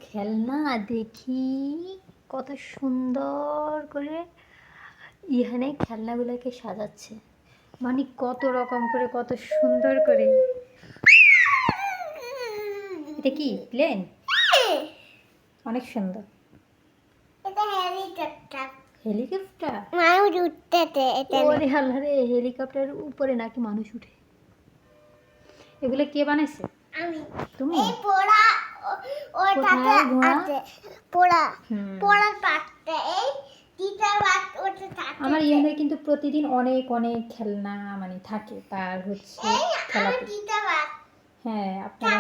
খেলনা দেখি কত সুন্দর করে ইহানে খেলনাগুলোকে সাজাচ্ছে, মানে কত রকম করে কত সুন্দর করে। এটা কি প্লেন? অনেক সুন্দর। হেলিকপ্টার মানুষ উঠতেছে এটা। ওরে আল্লাহ রে, হেলিকপ্টারের উপরে নাকি মানুষ উঠে? এগুলো কে বানাইছে? আমি। তুমি? এই পোড়া ওটাতে আছে পোড়া পোড়ার পাটতে এই টিচার বাট ওটা থাকে। আমার ইয়ানে কিন্তু প্রতিদিন অনেক অনেক খেলনা মানে থাকে, তার হচ্ছে খেলাতে। টিচার বাট হ্যাঁ আপনারা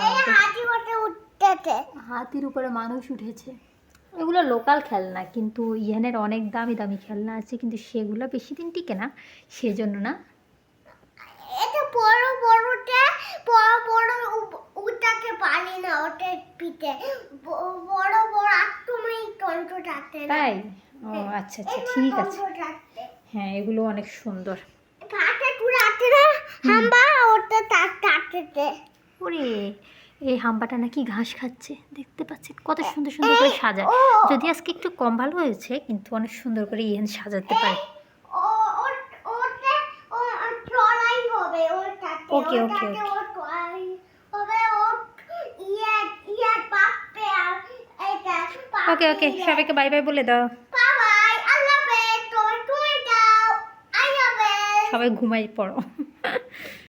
এই হাতি ওটা উঠতেছে। হাতির উপরে মানুষ উঠেছে। এগুলো লোকাল খেলনা, কিন্তু ইয়ানের অনেক দামি দামি খেলনা আছে, কিন্তু সেগুলো বেশি দিন টিকে না, সেজন্য না। এটা বড় বড়টা বড় বড় উঠাতে পারি না, ওটা পিঠে বড় বড় তুমি টন্টো টাতে। তাই? ও আচ্ছা আচ্ছা, ঠিক আছে। হ্যাঁ এগুলো অনেক সুন্দর। পাটা পুরাতে না হাম্বা ওটা টাটতে। ওরে, এই হাম্বাটা নাকি ঘাস খাচ্ছে, দেখতে পাচ্ছেন কত সুন্দর সুন্দর করে সাজায়। যদি আজকে একটু কম ভালো হয়েছে, কিন্তু অনেক সুন্দর করে ইহান সাজাতে পারে। ওকে ওকে ওকে ওকে, সবাইকে বাই বাই বলে দাও। সবাই ঘুমাই পড়ো।